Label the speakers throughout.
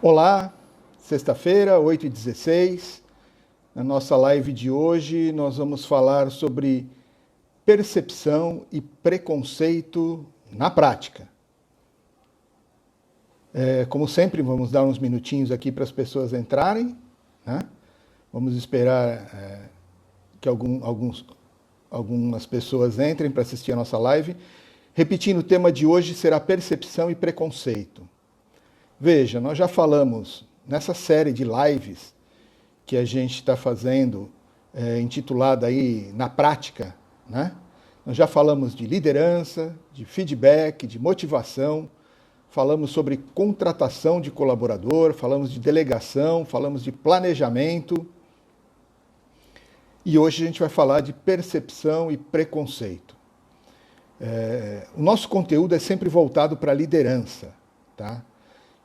Speaker 1: Olá, sexta-feira, 8h16. Na nossa live de hoje, nós vamos falar sobre percepção e preconceito na prática. Como sempre, vamos dar uns minutinhos aqui para as pessoas entrarem, né? Vamos esperar que algumas pessoas entrem para assistir a nossa live. Repetindo, o tema de hoje será percepção e preconceito. Veja, nós já falamos nessa série de lives que a gente está fazendo, intitulada aí Na Prática, né? Nós já falamos de liderança, de feedback, de motivação, falamos sobre contratação de colaborador, falamos de delegação, falamos de planejamento. E hoje a gente vai falar de percepção e preconceito. O nosso conteúdo é sempre voltado para a liderança, tá?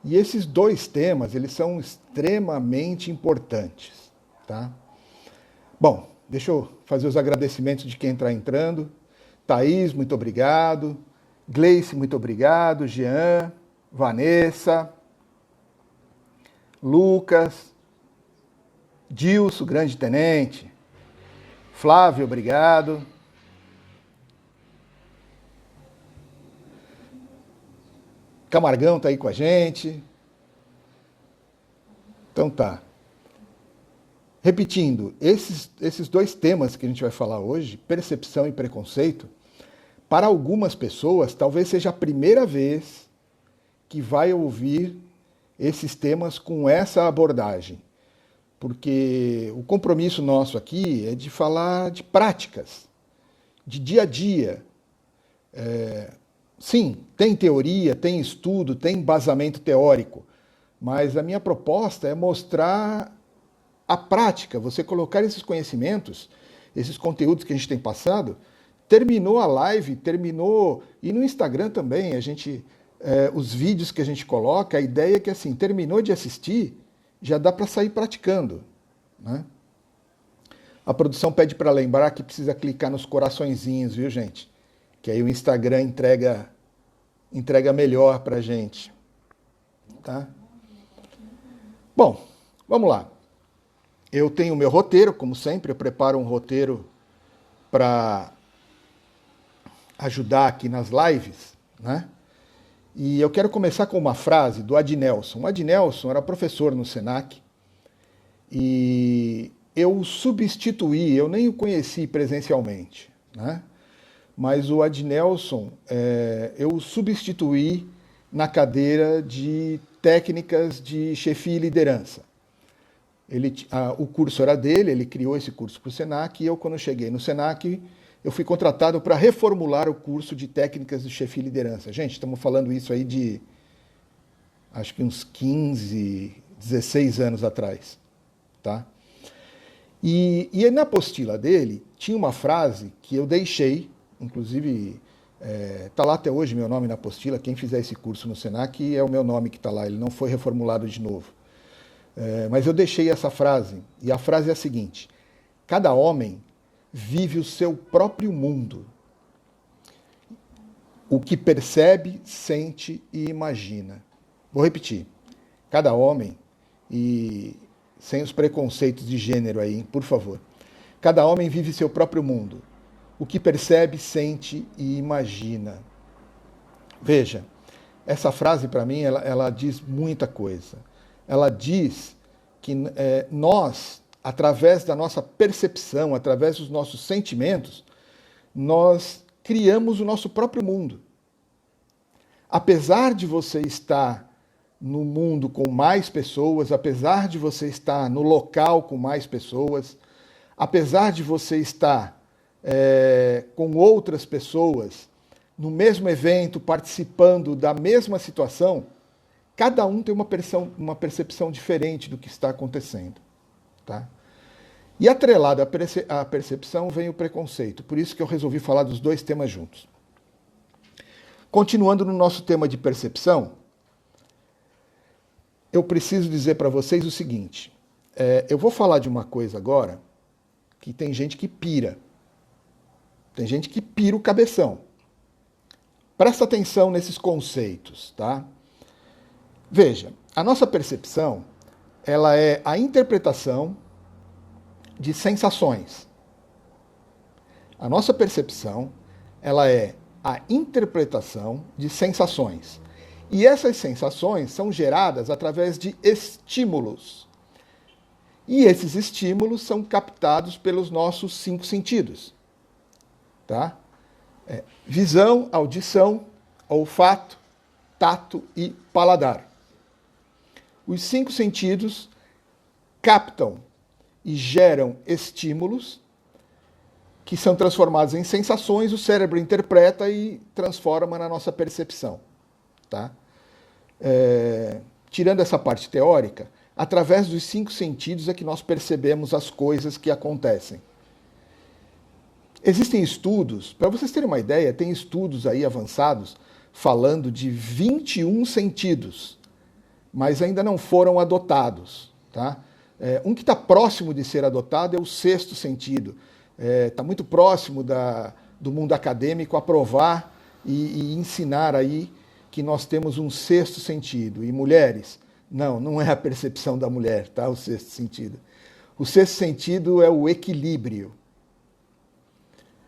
Speaker 1: E esses dois temas, eles são extremamente importantes, tá? Bom, deixa eu fazer os agradecimentos de quem está entrando. Thaís, muito obrigado. Gleice, muito obrigado. Jean, Vanessa, Lucas, Dilso, grande tenente. Flávio, obrigado. Camargão está aí com a gente. Então tá. Repetindo, esses dois temas que a gente vai falar hoje, percepção e preconceito, para algumas pessoas talvez seja a primeira vez que vai ouvir esses temas com essa abordagem. Porque o compromisso nosso aqui é de falar de práticas, de dia a dia. Sim, tem teoria, tem estudo, tem embasamento teórico, mas a minha proposta é mostrar a prática, você colocar esses conhecimentos, esses conteúdos que a gente tem passado. Terminou a live, e no Instagram também, os vídeos que a gente coloca, a ideia é que assim, terminou de assistir, já dá para sair praticando, né? A produção pede para lembrar que precisa clicar nos coraçõezinhos, viu, gente? Que aí o Instagram entrega melhor para a gente, tá? Bom, vamos lá. Eu tenho o meu roteiro, como sempre, eu preparo um roteiro para ajudar aqui nas lives, né? E eu quero começar com uma frase do Adnelson. O Adnelson era professor no Senac e eu nem o conheci presencialmente, né? Mas o Adnelson, eu o substituí na cadeira de técnicas de chefia e liderança. O curso era dele, ele criou esse curso para o Senac, e eu, quando cheguei no Senac, eu fui contratado para reformular o curso de técnicas de chefia e liderança. Gente, estamos falando isso aí de, acho que uns 15, 16 anos atrás, tá? E na apostila dele tinha uma frase que eu deixei, inclusive está lá até hoje meu nome na apostila. Quem fizer esse curso no Senac é o meu nome que está lá, ele não foi reformulado de novo. Mas eu deixei essa frase, e a frase é a seguinte: cada homem vive o seu próprio mundo, o que percebe, sente e imagina. Vou repetir: cada homem, e sem os preconceitos de gênero aí, por favor. Cada homem vive seu próprio mundo, o que percebe, sente e imagina. Veja, essa frase para mim, ela diz muita coisa. Ela diz que nós, através da nossa percepção, através dos nossos sentimentos, nós criamos o nosso próprio mundo. Apesar de você estar no mundo com mais pessoas, apesar de você estar no local com mais pessoas, apesar de você estar com outras pessoas no mesmo evento, participando da mesma situação, cada um tem uma percepção diferente do que está acontecendo, tá? E atrelado à percepção vem o preconceito. Por isso que eu resolvi falar dos dois temas juntos. Continuando no nosso tema de percepção, eu preciso dizer para vocês o seguinte: eu vou falar de uma coisa agora que tem gente que pira. Tem gente que pira o cabeção. Presta atenção nesses conceitos, tá? Veja, a nossa percepção, ela é a interpretação de sensações. A nossa percepção, ela é a interpretação de sensações. E essas sensações são geradas através de estímulos. E esses estímulos são captados pelos nossos 5 sentidos. Tá? Visão, audição, olfato, tato e paladar. Os 5 sentidos captam e geram estímulos que são transformados em sensações, o cérebro interpreta e transforma na nossa percepção. Tá? Tirando essa parte teórica, através dos 5 sentidos é que nós percebemos as coisas que acontecem. Existem estudos, para vocês terem uma ideia, tem estudos aí avançados falando de 21 sentidos, mas ainda não foram adotados. Tá? Um que está próximo de ser adotado é o 6º sentido. Está muito próximo do mundo acadêmico aprovar e ensinar aí que nós temos um 6º sentido. E mulheres, não é a percepção da mulher, tá? O 6º sentido. O 6º sentido é o equilíbrio.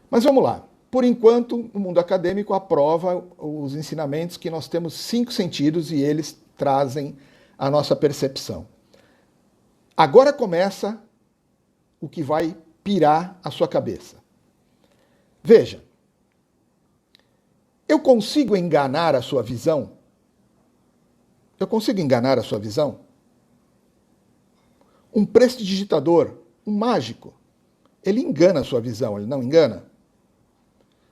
Speaker 1: Mas vamos lá. Por enquanto, o mundo acadêmico aprova os ensinamentos que nós temos 5 sentidos e eles trazem a nossa percepção. Agora começa o que vai pirar a sua cabeça. Veja, eu consigo enganar a sua visão? Eu consigo enganar a sua visão? Um prestidigitador, um mágico, ele engana a sua visão, ele não engana?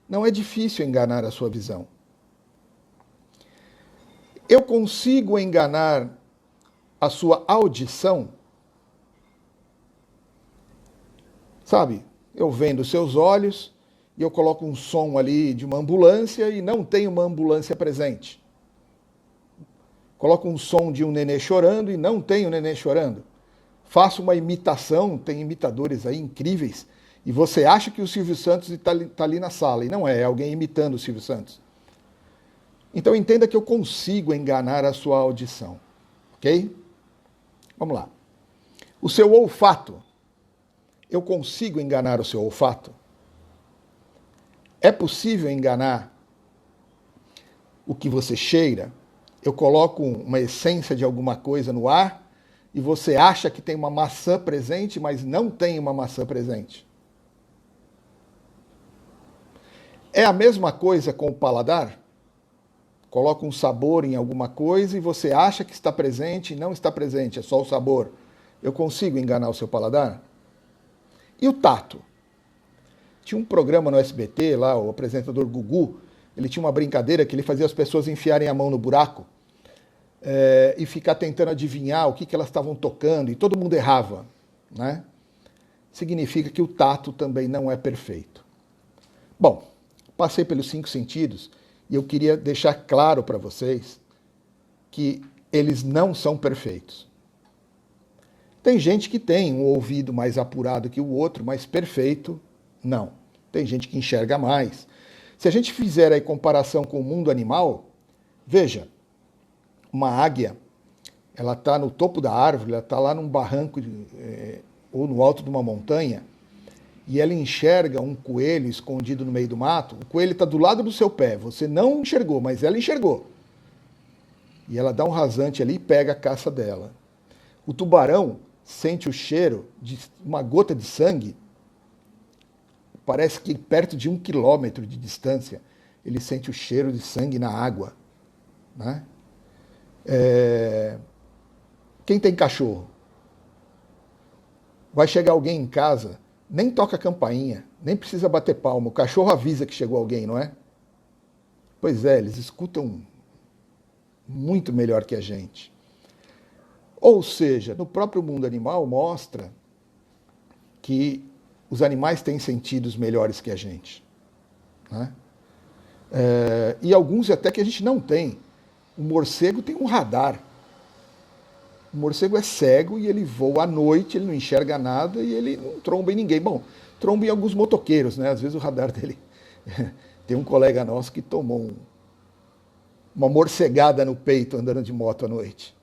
Speaker 1: Não é difícil enganar a sua visão. Eu consigo enganar a sua audição? Sabe, eu vendo seus olhos e eu coloco um som ali de uma ambulância e não tem uma ambulância presente. Coloco um som de um nenê chorando e não tem um nenê chorando. Faço uma imitação, tem imitadores aí incríveis, e você acha que o Silvio Santos está ali na sala, e não é alguém imitando o Silvio Santos. Então entenda que eu consigo enganar a sua audição, ok? Vamos lá. O seu olfato. Eu consigo enganar o seu olfato? É possível enganar o que você cheira? Eu coloco uma essência de alguma coisa no ar e você acha que tem uma maçã presente, mas não tem uma maçã presente. É a mesma coisa com o paladar? Coloca um sabor em alguma coisa e você acha que está presente e não está presente, é só o sabor. Eu consigo enganar o seu paladar? E o tato? Tinha um programa no SBT, lá, o apresentador Gugu, ele tinha uma brincadeira que ele fazia as pessoas enfiarem a mão no buraco e ficar tentando adivinhar o que elas estavam tocando, e todo mundo errava. Né? Significa que o tato também não é perfeito. Bom, passei pelos 5 sentidos e eu queria deixar claro para vocês que eles não são perfeitos. Tem gente que tem um ouvido mais apurado que o outro, mas perfeito, não. Tem gente que enxerga mais. Se a gente fizer a comparação com o mundo animal, veja, uma águia, ela está no topo da árvore, ela está lá num barranco ou no alto de uma montanha, e ela enxerga um coelho escondido no meio do mato. O coelho está do lado do seu pé, você não enxergou, mas ela enxergou. E ela dá um rasante ali e pega a caça dela. O tubarão sente o cheiro de uma gota de sangue, parece que perto de 1 quilômetro de distância, ele sente o cheiro de sangue na água. Né? Quem tem cachorro? Vai chegar alguém em casa, nem toca a campainha, nem precisa bater palma, o cachorro avisa que chegou alguém, não é? Pois é, eles escutam muito melhor que a gente. Ou seja, no próprio mundo animal mostra que os animais têm sentidos melhores que a gente. Né? E alguns até que a gente não tem. O morcego tem um radar. O morcego é cego e ele voa à noite, ele não enxerga nada e ele não tromba em ninguém. Bom, tromba em alguns motoqueiros, né? Às vezes o radar dele... Tem um colega nosso que tomou uma morcegada no peito andando de moto à noite.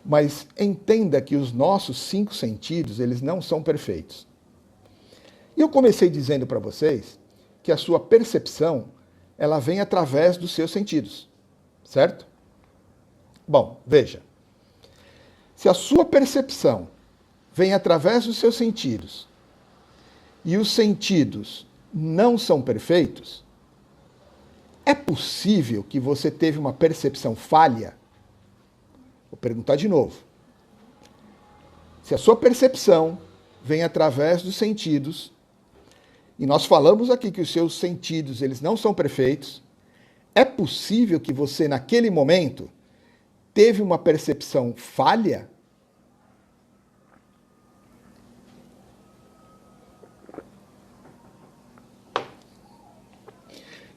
Speaker 1: Mas entenda que os nossos 5 sentidos, eles não são perfeitos. E eu comecei dizendo para vocês que a sua percepção, ela vem através dos seus sentidos, certo? Bom, veja. Se a sua percepção vem através dos seus sentidos e os sentidos não são perfeitos, é possível que você teve uma percepção falha? Vou perguntar de novo. Se a sua percepção vem através dos sentidos, e nós falamos aqui que os seus sentidos eles não são perfeitos, é possível que você, naquele momento, teve uma percepção falha?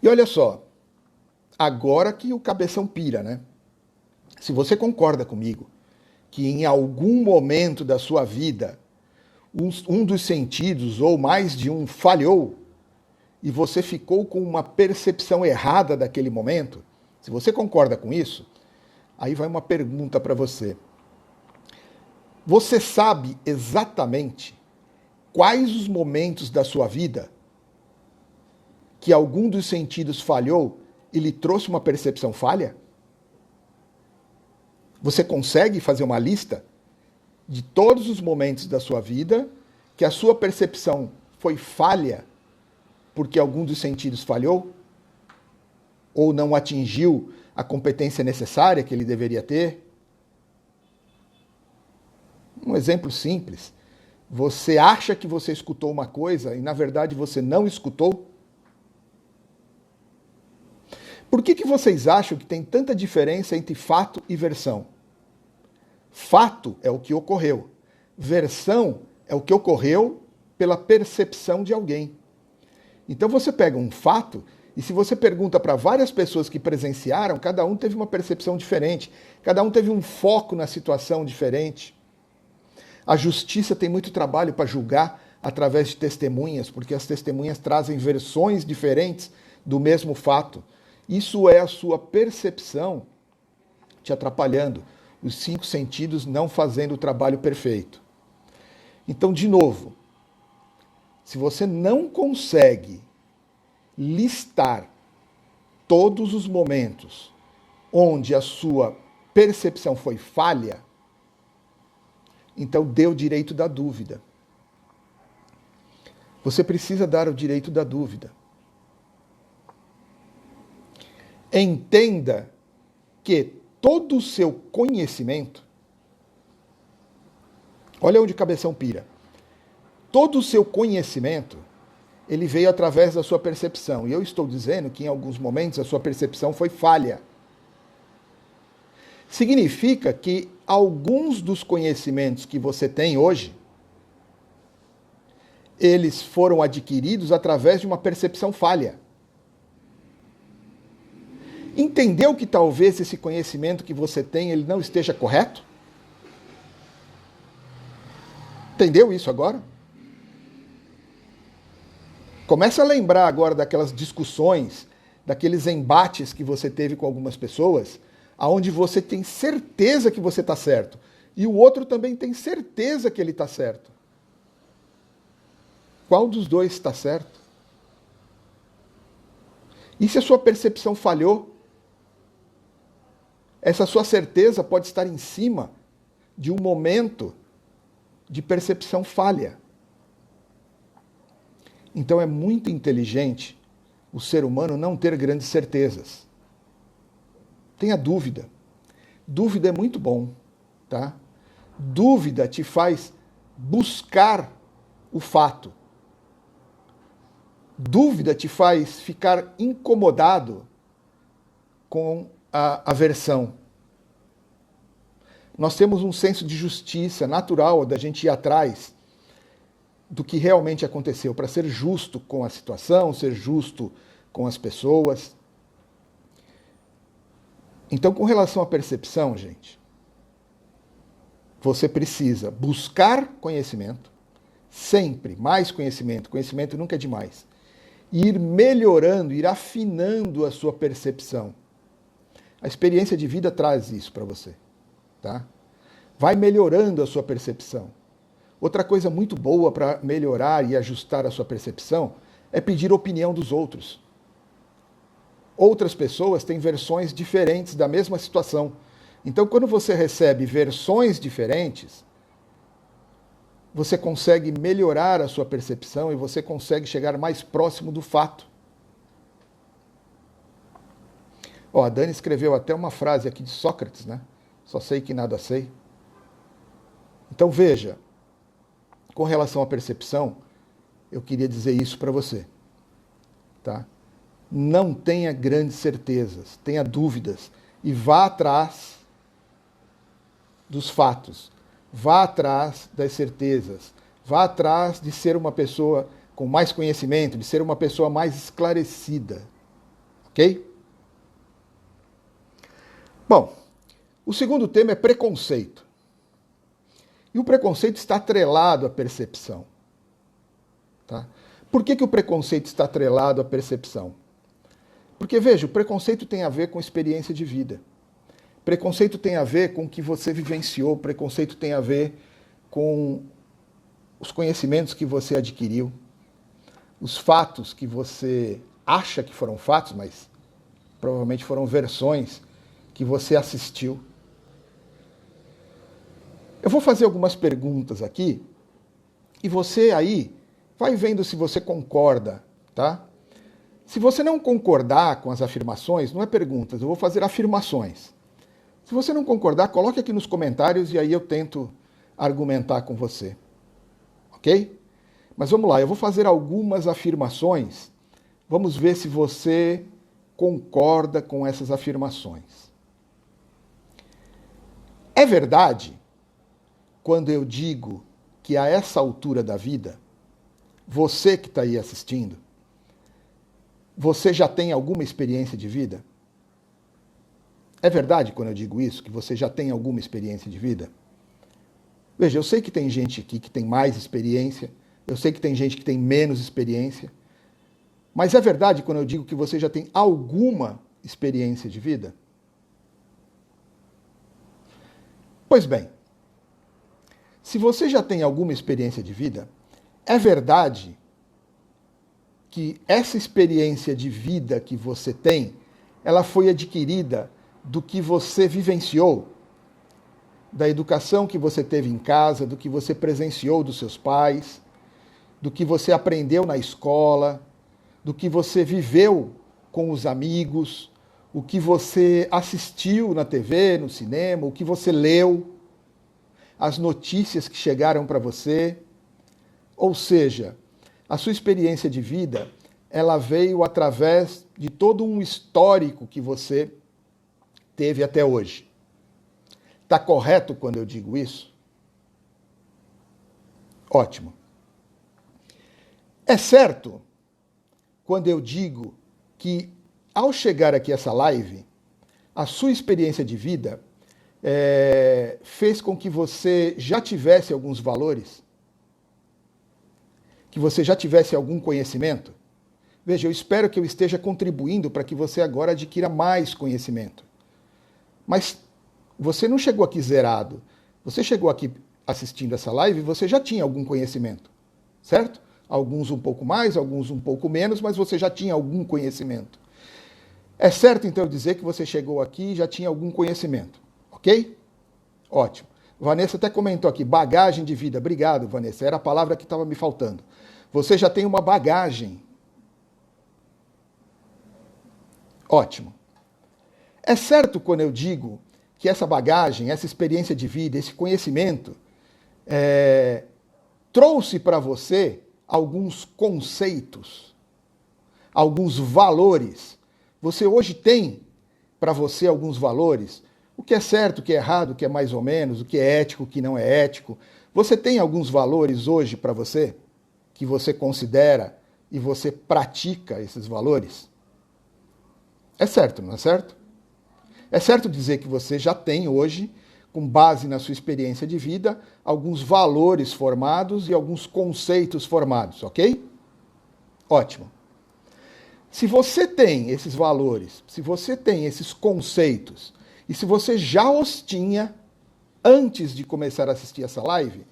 Speaker 1: E olha só, agora que o cabeção pira, né? Se você concorda comigo que em algum momento da sua vida um dos sentidos ou mais de um falhou e você ficou com uma percepção errada daquele momento, se você concorda com isso, aí vai uma pergunta para você. Você sabe exatamente quais os momentos da sua vida que algum dos sentidos falhou e lhe trouxe uma percepção falha? Você consegue fazer uma lista de todos os momentos da sua vida que a sua percepção foi falha porque algum dos sentidos falhou? Ou não atingiu a competência necessária que ele deveria ter? Um exemplo simples. Você acha que você escutou uma coisa e, na verdade, você não escutou? Por que vocês acham que tem tanta diferença entre fato e versão? Fato é o que ocorreu. Versão é o que ocorreu pela percepção de alguém. Então você pega um fato e se você pergunta para várias pessoas que presenciaram, cada um teve uma percepção diferente, cada um teve um foco na situação diferente. A justiça tem muito trabalho para julgar através de testemunhas, porque as testemunhas trazem versões diferentes do mesmo fato. Isso é a sua percepção te atrapalhando, os 5 sentidos não fazendo o trabalho perfeito. Então, de novo, se você não consegue listar todos os momentos onde a sua percepção foi falha, então dê o direito da dúvida. Você precisa dar o direito da dúvida. Entenda que todo o seu conhecimento, olha onde o cabeção pira, todo o seu conhecimento, ele veio através da sua percepção. E eu estou dizendo que em alguns momentos a sua percepção foi falha. Significa que alguns dos conhecimentos que você tem hoje, eles foram adquiridos através de uma percepção falha. Entendeu que talvez esse conhecimento que você tem, ele não esteja correto? Entendeu isso agora? Começa a lembrar agora daquelas discussões, daqueles embates que você teve com algumas pessoas, aonde você tem certeza que você está certo e o outro também tem certeza que ele está certo. Qual dos dois está certo? E se a sua percepção falhou? Essa sua certeza pode estar em cima de um momento de percepção falha. Então é muito inteligente o ser humano não ter grandes certezas. Tenha dúvida. Dúvida é muito bom, tá? Dúvida te faz buscar o fato. Dúvida te faz ficar incomodado com a versão. Nós temos um senso de justiça natural da gente ir atrás do que realmente aconteceu, para ser justo com a situação, ser justo com as pessoas. Então, com relação à percepção, gente, você precisa buscar conhecimento, sempre mais conhecimento, conhecimento nunca é demais, e ir melhorando, ir afinando a sua percepção. A experiência de vida traz isso para você, tá? Vai melhorando a sua percepção. Outra coisa muito boa para melhorar e ajustar a sua percepção é pedir opinião dos outros. Outras pessoas têm versões diferentes da mesma situação. Então, quando você recebe versões diferentes, você consegue melhorar a sua percepção e você consegue chegar mais próximo do fato. Ó, a Dani escreveu até uma frase aqui de Sócrates, né? Só sei que nada sei. Então veja, com relação à percepção, eu queria dizer isso para você, tá? Não tenha grandes certezas, tenha dúvidas e vá atrás dos fatos, vá atrás das certezas, vá atrás de ser uma pessoa com mais conhecimento, de ser uma pessoa mais esclarecida, ok? Bom, o segundo tema é preconceito. E o preconceito está atrelado à percepção. Tá? Por que o preconceito está atrelado à percepção? Porque, veja, o preconceito tem a ver com experiência de vida. Preconceito tem a ver com o que você vivenciou, preconceito tem a ver com os conhecimentos que você adquiriu, os fatos que você acha que foram fatos, mas provavelmente foram versões que você assistiu. Eu vou fazer algumas perguntas aqui e você aí vai vendo se você concorda, tá? Se você não concordar com as afirmações, não é perguntas, eu vou fazer afirmações. Se você não concordar, coloque aqui nos comentários e aí eu tento argumentar com você. Ok? Mas vamos lá, eu vou fazer algumas afirmações. Vamos ver se você concorda com essas afirmações. É verdade quando eu digo que a essa altura da vida, você que está aí assistindo, você já tem alguma experiência de vida? É verdade quando eu digo isso, que você já tem alguma experiência de vida? Veja, eu sei que tem gente aqui que tem mais experiência, eu sei que tem gente que tem menos experiência, mas é verdade quando eu digo que você já tem alguma experiência de vida? Pois bem, se você já tem alguma experiência de vida, é verdade que essa experiência de vida que você tem, ela foi adquirida do que você vivenciou, da educação que você teve em casa, do que você presenciou dos seus pais, do que você aprendeu na escola, do que você viveu com os amigos, o que você assistiu na TV, no cinema, o que você leu, as notícias que chegaram para você. Ou seja, a sua experiência de vida, ela veio através de todo um histórico que você teve até hoje. Está correto quando eu digo isso? Ótimo. É certo quando eu digo que, ao chegar aqui a essa live, a sua experiência de vida fez com que você já tivesse alguns valores? Que você já tivesse algum conhecimento? Veja, eu espero que eu esteja contribuindo para que você agora adquira mais conhecimento. Mas você não chegou aqui zerado. Você chegou aqui assistindo essa live e você já tinha algum conhecimento, certo? Alguns um pouco mais, alguns um pouco menos, mas você já tinha algum conhecimento. É certo, então, dizer que você chegou aqui e já tinha algum conhecimento, ok? Ótimo. Vanessa até comentou aqui, bagagem de vida. Obrigado, Vanessa. Era a palavra que estava me faltando. Você já tem uma bagagem. Ótimo. É certo quando eu digo que essa bagagem, essa experiência de vida, esse conhecimento, trouxe para você alguns conceitos, alguns valores. Você hoje tem para você alguns valores, o que é certo, o que é errado, o que é mais ou menos, o que é ético, o que não é ético. Você tem alguns valores hoje para você, que você considera e você pratica esses valores? É certo, não é certo? É certo dizer que você já tem hoje, com base na sua experiência de vida, alguns valores formados e alguns conceitos formados, ok? Ótimo. Se você tem esses valores, se você tem esses conceitos, e se você já os tinha antes de começar a assistir essa live,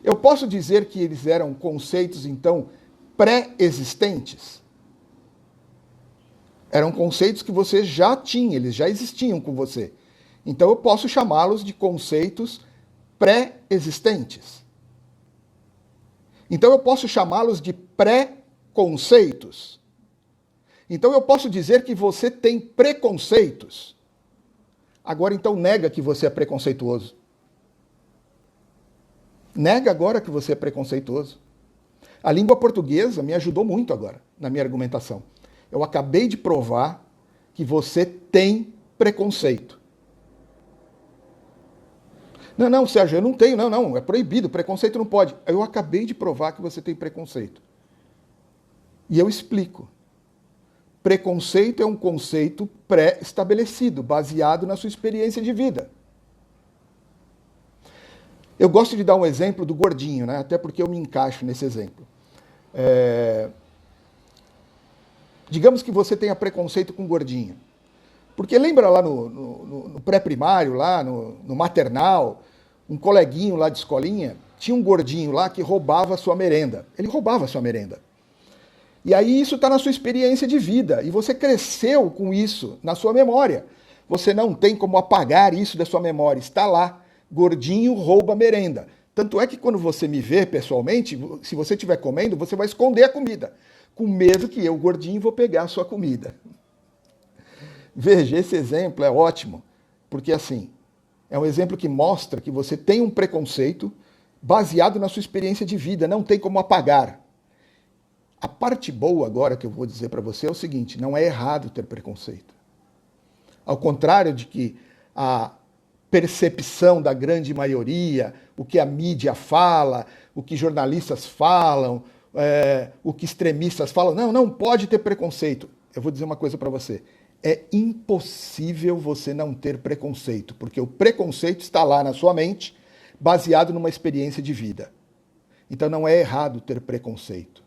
Speaker 1: eu posso dizer que eles eram conceitos, então, pré-existentes? Eram conceitos que você já tinha, eles já existiam com você. Então eu posso chamá-los de conceitos pré-existentes. Então eu posso chamá-los de pré-conceitos. Então eu posso dizer que você tem preconceitos. Agora então nega que você é preconceituoso. Nega agora que você é preconceituoso. A língua portuguesa me ajudou muito agora na minha argumentação. Eu acabei de provar que você tem preconceito. Não, Sérgio, eu não tenho, não, é proibido, preconceito não pode. Eu acabei de provar que você tem preconceito. E eu explico. Preconceito é um conceito pré-estabelecido, baseado na sua experiência de vida. Eu gosto de dar um exemplo do gordinho, né? Até porque eu me encaixo nesse exemplo. Digamos que você tenha preconceito com gordinho. Porque lembra lá no pré-primário, lá no maternal, um coleguinho lá de escolinha, tinha um gordinho lá que roubava a sua merenda. Ele roubava a sua merenda. E aí isso está na sua experiência de vida, e você cresceu com isso na sua memória. Você não tem como apagar isso da sua memória, está lá. Gordinho rouba merenda. Tanto é que quando você me vê pessoalmente, se você estiver comendo, você vai esconder a comida, com medo que eu, gordinho, vou pegar a sua comida. Veja, esse exemplo é ótimo, porque assim, é um exemplo que mostra que você tem um preconceito baseado na sua experiência de vida, não tem como apagar. A parte boa agora que eu vou dizer para você é o seguinte, não é errado ter preconceito. Ao contrário de que a percepção da grande maioria, o que a mídia fala, o que jornalistas falam, o que extremistas falam, não pode ter preconceito. Eu vou dizer uma coisa para você, é impossível você não ter preconceito, porque o preconceito está lá na sua mente, baseado numa experiência de vida. Então não é errado ter preconceito.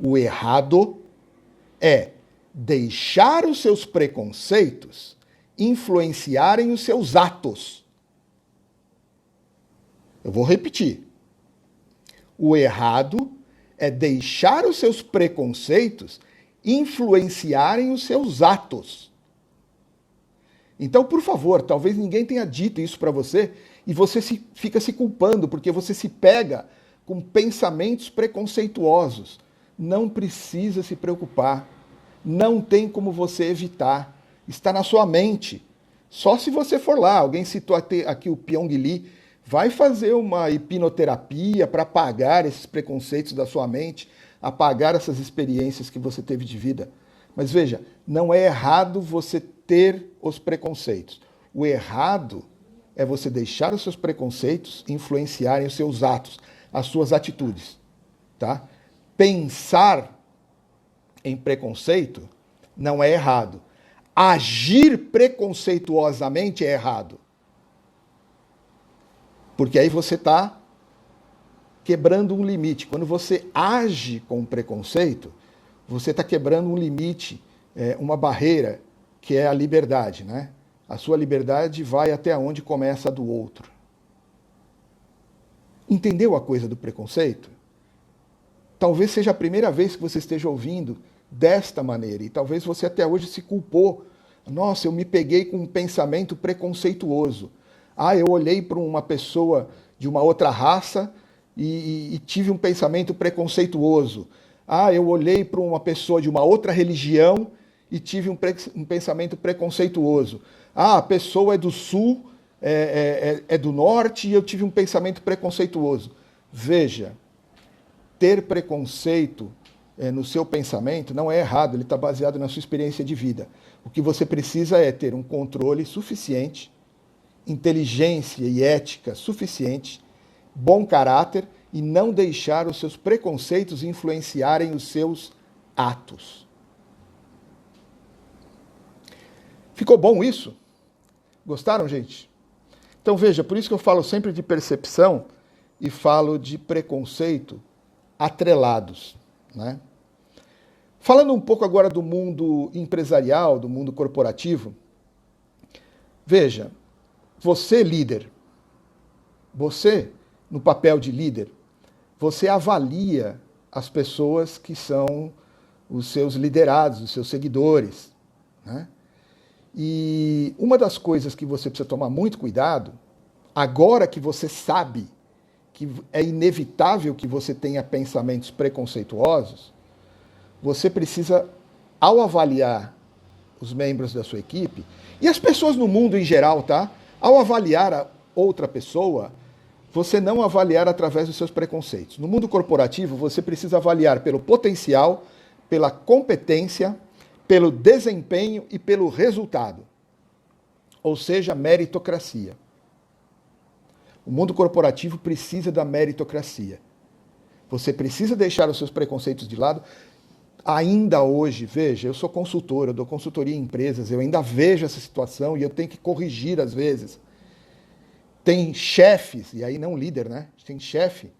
Speaker 1: O errado é deixar os seus preconceitos influenciarem os seus atos. Eu vou repetir. O errado é deixar os seus preconceitos influenciarem os seus atos. Então, por favor, talvez ninguém tenha dito isso para você e você fica se culpando porque você se pega com pensamentos preconceituosos. Não precisa se preocupar. Não tem como você evitar. Está na sua mente. Só se você for lá, alguém citou aqui o Pyong Lee, vai fazer uma hipnoterapia para apagar esses preconceitos da sua mente, apagar essas experiências que você teve de vida. Mas veja, não é errado você ter os preconceitos. O errado é você deixar os seus preconceitos influenciarem os seus atos, as suas atitudes. Tá? Pensar em preconceito não é errado. Agir preconceituosamente é errado. Porque aí você está quebrando um limite. Quando você age com preconceito, você está quebrando um limite, uma barreira, que é a liberdade, né? A sua liberdade vai até onde começa a do outro. Entendeu a coisa do preconceito? Talvez seja a primeira vez que você esteja ouvindo desta maneira, e talvez você até hoje se culpou. Nossa, eu me peguei com um pensamento preconceituoso. Eu olhei para uma pessoa de uma outra raça e tive um pensamento preconceituoso. Eu olhei para uma pessoa de uma outra religião e tive um pensamento preconceituoso. A pessoa é do sul, é do norte e eu tive um pensamento preconceituoso. Veja, ter preconceito no seu pensamento não é errado, ele está baseado na sua experiência de vida. O que você precisa é ter um controle suficiente, inteligência e ética suficiente, bom caráter e não deixar os seus preconceitos influenciarem os seus atos. Ficou bom isso? Gostaram, gente? Então veja, por isso que eu falo sempre de percepção e falo de preconceito atrelados, né? Falando um pouco agora do mundo empresarial, do mundo corporativo, veja, você líder, você no papel de líder, você avalia as pessoas que são os seus liderados, os seus seguidores, né? E uma das coisas que você precisa tomar muito cuidado, agora que você sabe que é inevitável que você tenha pensamentos preconceituosos, você precisa, ao avaliar os membros da sua equipe, e as pessoas no mundo em geral, tá? Ao avaliar a outra pessoa, você não avaliar através dos seus preconceitos. No mundo corporativo, você precisa avaliar pelo potencial, pela competência, pelo desempenho e pelo resultado. Ou seja, meritocracia. O mundo corporativo precisa da meritocracia. Você precisa deixar os seus preconceitos de lado. Ainda hoje, veja, eu sou consultor, eu dou consultoria em empresas, eu ainda vejo essa situação e eu tenho que corrigir às vezes. Tem chefes, e aí não líder, né? Tem chefe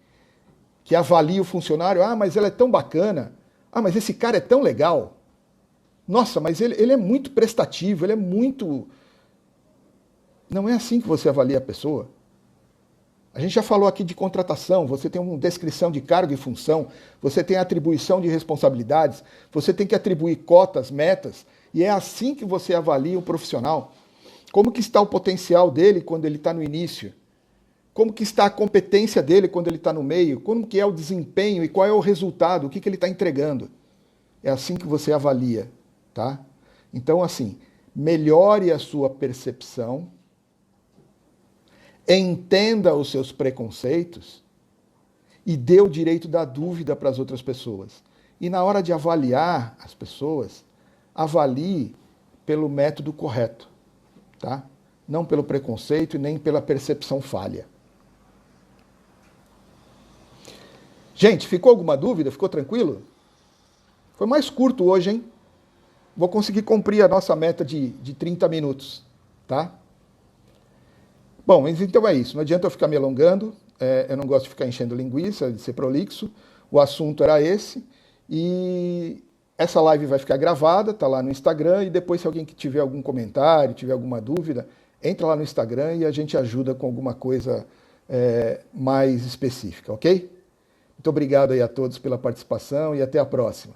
Speaker 1: que avalia o funcionário, mas ela é tão bacana, mas esse cara é tão legal. Nossa, mas ele é muito prestativo, ele é muito... Não é assim que você avalia a pessoa. A gente já falou aqui de contratação, você tem uma descrição de cargo e função, você tem atribuição de responsabilidades, você tem que atribuir cotas, metas, e é assim que você avalia o profissional. Como que está o potencial dele quando ele está no início? Como que está a competência dele quando ele está no meio? Como que é o desempenho e qual é o resultado? O que ele está entregando? É assim que você avalia, tá? Então, assim, melhore a sua percepção, entenda os seus preconceitos e dê o direito da dúvida para as outras pessoas. E na hora de avaliar as pessoas, avalie pelo método correto, tá? Não pelo preconceito e nem pela percepção falha. Gente, ficou alguma dúvida? Ficou tranquilo? Foi mais curto hoje, hein? Vou conseguir cumprir a nossa meta de 30 minutos, tá? Bom, mas então é isso. Não adianta eu ficar me alongando. Eu não gosto de ficar enchendo linguiça, de ser prolixo. O assunto era esse. E essa live vai ficar gravada, tá lá no Instagram. E depois, se alguém que tiver algum comentário, tiver alguma dúvida, entra lá no Instagram e a gente ajuda com alguma coisa mais específica, ok? Muito obrigado aí a todos pela participação e até a próxima.